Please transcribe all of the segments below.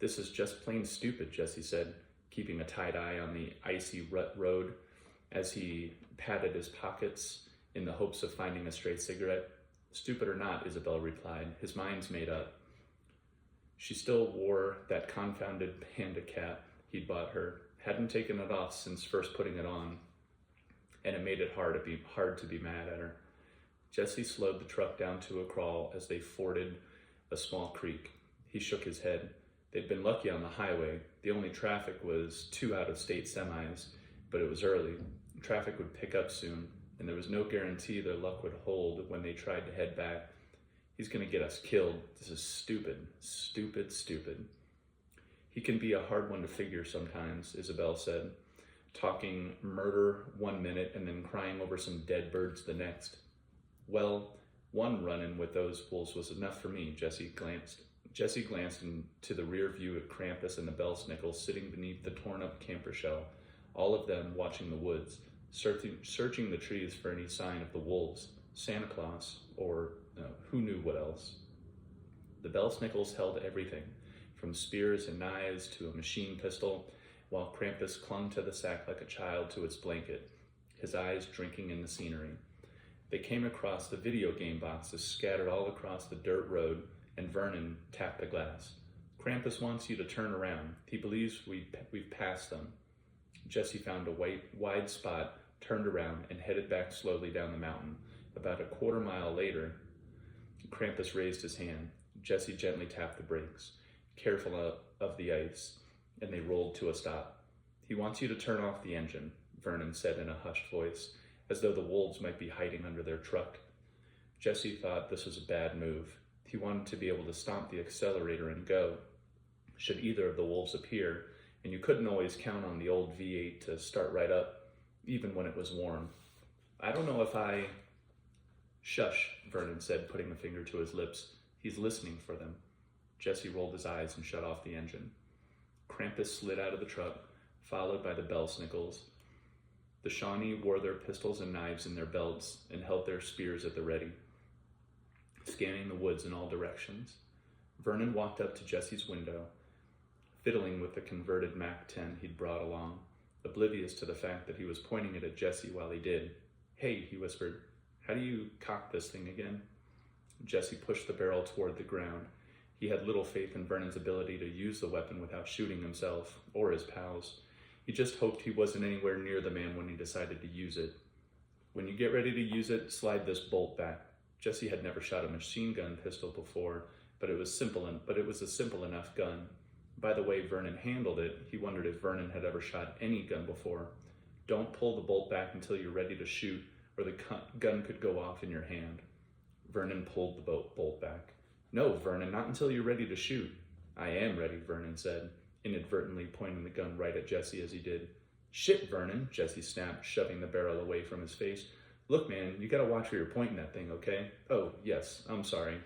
This is just plain stupid, Jesse said, keeping a tight eye on the icy rut road as he patted his pockets in the hopes of finding a stray cigarette. Stupid or not, Isabel replied, his mind's made up. She still wore that confounded panda cap he'd bought her, hadn't taken it off since first putting it on, and it made it hard to be mad at her. Jesse slowed the truck down to a crawl as they forded a small creek. He shook his head. They'd been lucky on the highway. The only traffic was 2 out-of-state semis, but it was early. Traffic would pick up soon, and there was no guarantee their luck would hold when they tried to head back. He's gonna get us killed. This is stupid, stupid, stupid. He can be a hard one to figure sometimes, Isabel said, talking murder one minute and then crying over some dead birds the next. Well, one run-in with those wolves was enough for me, Jesse glanced into the rear view at Krampus and the Belsnickels sitting beneath the torn-up camper shell, all of them watching the woods, searching the trees for any sign of the wolves, Santa Claus, or who knew what else. The Belsnickels held everything, from spears and knives to a machine pistol, while Krampus clung to the sack like a child to its blanket, his eyes drinking in the scenery. They came across the video game boxes scattered all across the dirt road, and Vernon tapped the glass. Krampus wants you to turn around. He believes we've passed them. Jesse found a wide spot, turned around, and headed back slowly down the mountain. About a quarter mile later, Krampus raised his hand. Jesse gently tapped the brakes, careful of the ice, and they rolled to a stop. He wants you to turn off the engine, Vernon said in a hushed voice, as though the wolves might be hiding under their truck. Jesse thought this was a bad move. He wanted to be able to stomp the accelerator and go, should either of the wolves appear, and you couldn't always count on the old V8 to start right up, even when it was warm. I don't know if I... Shush, Vernon said, putting a finger to his lips. He's listening for them. Jesse rolled his eyes and shut off the engine. Krampus slid out of the truck, followed by the Belsnickels. The Shawnee wore their pistols and knives in their belts and held their spears at the ready, scanning the woods in all directions. Vernon walked up to Jesse's window, fiddling with the converted MAC-10 he'd brought along, oblivious to the fact that he was pointing it at Jesse while he did. Hey, he whispered, how do you cock this thing again? Jesse pushed the barrel toward the ground. He had little faith in Vernon's ability to use the weapon without shooting himself or his pals. He just hoped he wasn't anywhere near the man when he decided to use it. When you get ready to use it, slide this bolt back. Jesse had never shot a machine gun pistol before, but it was a simple enough gun. By the way Vernon handled it, he wondered if Vernon had ever shot any gun before. Don't pull the bolt back until you're ready to shoot, or the gun could go off in your hand. Vernon pulled the bolt back. No, Vernon, not until you're ready to shoot. I am ready, Vernon said, inadvertently pointing the gun right at Jesse as he did. Shit, Vernon, Jesse snapped, shoving the barrel away from his face. Look, man, you gotta watch where you're pointing that thing, okay? Oh, yes, I'm sorry.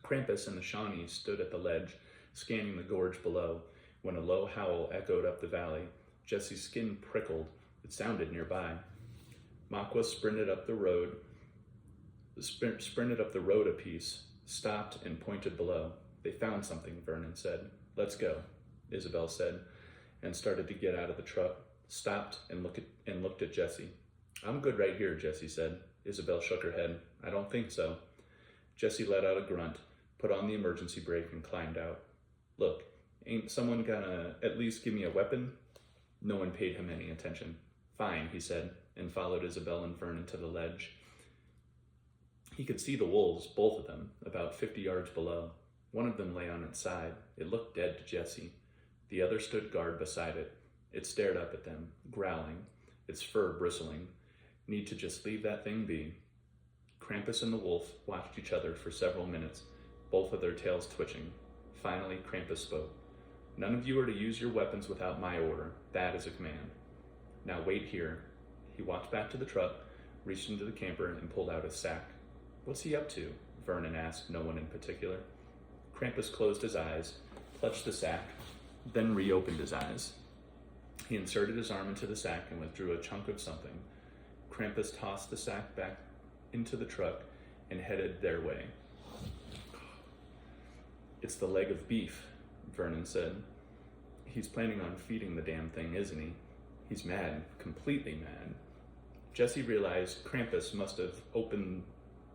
Krampus and the Shawnee stood at the ledge, scanning the gorge below, when a low howl echoed up the valley. Jesse's skin prickled. It sounded nearby. Makwa sprinted up the road a piece, stopped and pointed below. They found something, Vernon said. Let's go, Isabel said, and started to get out of the truck, stopped and looked at Jesse. I'm good right here, Jesse said. Isabel shook her head. I don't think so. Jesse let out a grunt, put on the emergency brake, and climbed out. Look, ain't someone gonna at least give me a weapon? No one paid him any attention. Fine, he said, and followed Isabel and Vernon to the ledge. He could see the wolves, both of them, about 50 yards below. One of them lay on its side. It looked dead to Jesse. The other stood guard beside it. It stared up at them, growling, its fur bristling. Need to just leave that thing be. Krampus and the wolf watched each other for several minutes, both of their tails twitching. Finally, Krampus spoke. None of you are to use your weapons without my order. That is a command. Now wait here. He walked back to the truck, reached into the camper, and pulled out his sack. What's he up to? Vernon asked no one in particular. Krampus closed his eyes, clutched the sack, then reopened his eyes. He inserted his arm into the sack and withdrew a chunk of something. Krampus tossed the sack back into the truck and headed their way. It's the leg of beef, Vernon said. He's planning on feeding the damn thing, isn't he? He's mad, completely mad. Jesse realized Krampus must have opened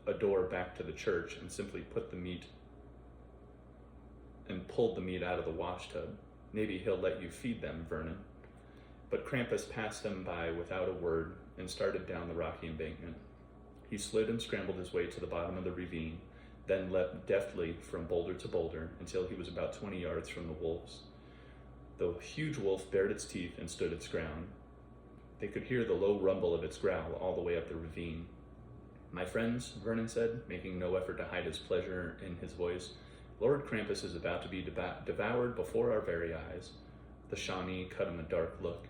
a door back to the church and simply pulled the meat out of the wash tub. Maybe he'll let you feed them, Vernon. But Krampus passed them by without a word and started down the rocky embankment. He slid and scrambled his way to the bottom of the ravine, then leapt deftly from boulder to boulder until he was about 20 yards from the wolves. The huge wolf bared its teeth and stood its ground. They could hear the low rumble of its growl all the way up the ravine. "My friends," Vernon said, making no effort to hide his pleasure in his voice, "Lord Krampus is about to be devoured before our very eyes." The Shawnee cut him a dark look.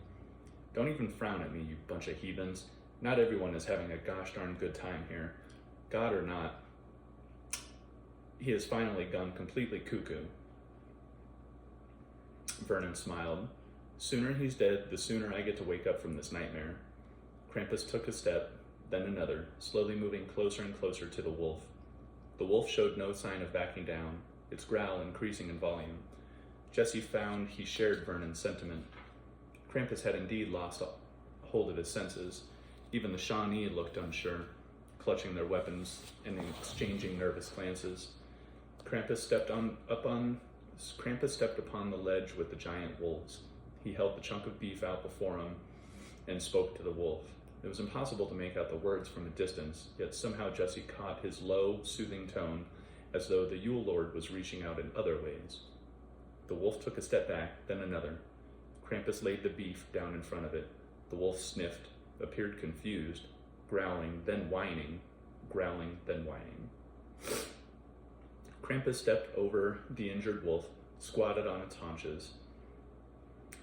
"Don't even frown at me, you bunch of heathens. Not everyone is having a gosh darn good time here. God or not, he has finally gone completely cuckoo." Vernon smiled. "Sooner he's dead, the sooner I get to wake up from this nightmare." Krampus took a step, then another, slowly moving closer and closer to the wolf. The wolf showed no sign of backing down, its growl increasing in volume. Jesse found he shared Vernon's sentiment. Krampus had indeed lost hold of his senses. Even the Shawnee looked unsure, clutching their weapons and exchanging nervous glances. Krampus stepped upon the ledge with the giant wolves. He held the chunk of beef out before him and spoke to the wolf. It was impossible to make out the words from a distance, yet somehow Jesse caught his low, soothing tone, as though the Yule Lord was reaching out in other ways. The wolf took a step back, then another. Krampus laid the beef down in front of it. The wolf sniffed, appeared confused, growling, then whining, growling, then whining. Krampus stepped over the injured wolf, squatted on its haunches.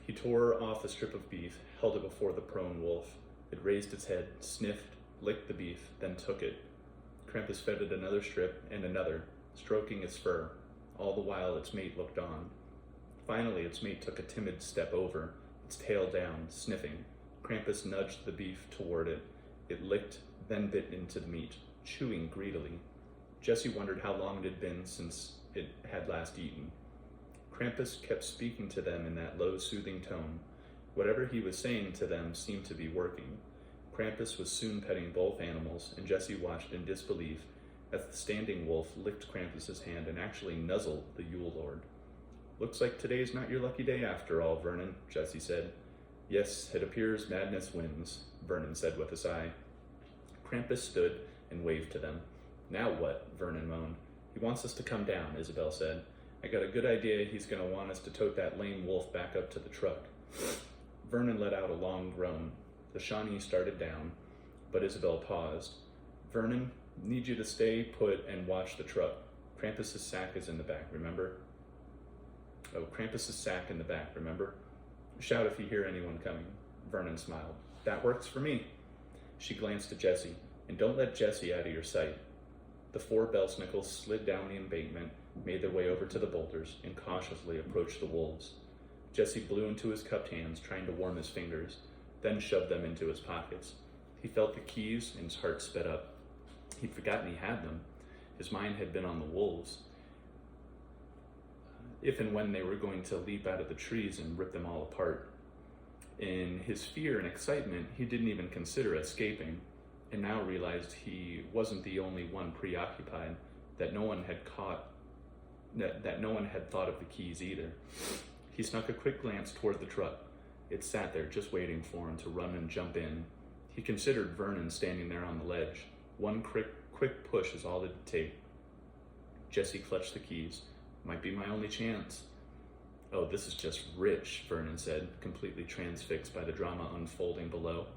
He tore off a strip of beef, held it before the prone wolf. It raised its head, sniffed, licked the beef, then took it. Krampus fed it another strip and another, stroking its fur. All the while its mate looked on. Finally, its mate took a timid step over, its tail down, sniffing. Krampus nudged the beef toward it. It licked, then bit into the meat, chewing greedily. Jesse wondered how long it had been since it had last eaten. Krampus kept speaking to them in that low, soothing tone. Whatever he was saying to them seemed to be working. Krampus was soon petting both animals, and Jesse watched in disbelief as the standing wolf licked Krampus's hand and actually nuzzled the Yule Lord. "Looks like today's not your lucky day after all, Vernon," Jesse said. "Yes, it appears madness wins," Vernon said with a sigh. Krampus stood and waved to them. "Now what?" Vernon moaned. "He wants us to come down," Isabel said. "I got a good idea he's going to want us to tote that lame wolf back up to the truck." Vernon let out a long groan. The Shawnee started down, but Isabel paused. "Vernon, need you to stay put and watch the truck. Krampus's sack is in the back, remember?" "Oh, Krampus's sack in the back, remember? Shout if you hear anyone coming." Vernon smiled. "That works for me." She glanced at Jesse. "And don't let Jesse out of your sight." The four Belsnickles slid down the embankment, made their way over to the boulders, and cautiously approached the wolves. Jesse blew into his cupped hands, trying to warm his fingers, then shoved them into his pockets. He felt the keys, and his heart sped up. He'd forgotten he had them. His mind had been on the wolves. If and when they were going to leap out of the trees and rip them all apart. In his fear and excitement, he didn't even consider escaping, and now realized he wasn't the only one preoccupied, that no one had thought of the keys either. He snuck a quick glance toward the truck. It sat there just waiting for him to run and jump in. He considered Vernon standing there on the ledge. One quick push is all it'd take. Jesse clutched the keys. "Might be my only chance." "Oh, this is just rich," Vernon said, completely transfixed by the drama unfolding below.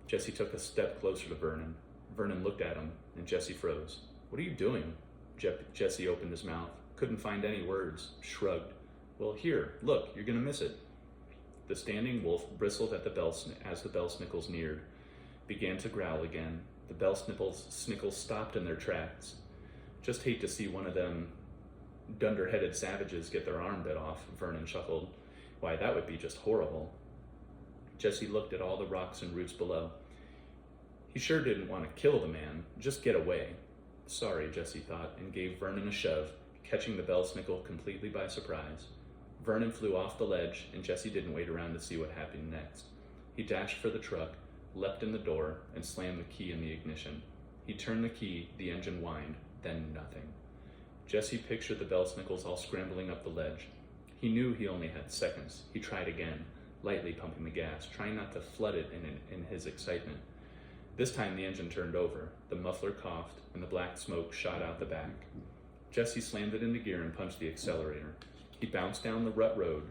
Jesse took a step closer to Vernon. Vernon looked at him, and Jesse froze. "What are you doing?" Jesse opened his mouth, couldn't find any words, shrugged. "Well, here, look, you're gonna miss it." The standing wolf bristled at as the Belsnickles neared, began to growl again. The Belsnickles stopped in their tracks. "Just hate to see one of them dunder-headed savages get their arm bit off," Vernon chuckled. "Why, that would be just horrible." Jesse looked at all the rocks and roots below. He sure didn't want to kill the man, just get away. Sorry, Jesse thought, and gave Vernon a shove, catching the Belsnickle completely by surprise. Vernon flew off the ledge, and Jesse didn't wait around to see what happened next. He dashed for the truck, leapt in the door, and slammed the key in the ignition. He turned the key, the engine whined, then nothing. Jesse pictured the Belsnickles all scrambling up the ledge. He knew he only had seconds. He tried again, lightly pumping the gas, trying not to flood it in his excitement. This time the engine turned over, the muffler coughed, and the black smoke shot out the back. Jesse slammed it into gear and punched the accelerator. He bounced down the rut road.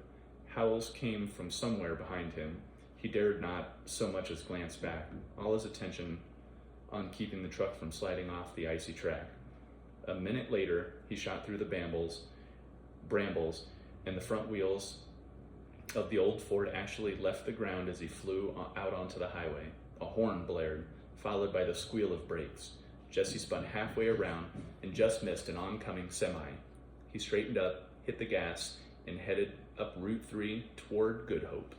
Howls came from somewhere behind him. He dared not so much as glance back, all his attention on keeping the truck from sliding off the icy track. A minute later, he shot through the brambles, and the front wheels of the old Ford actually left the ground as he flew out onto the highway. A horn blared, followed by the squeal of brakes. Jesse spun halfway around and just missed an oncoming semi. He straightened up, hit the gas, and headed up Route 3 toward Good Hope.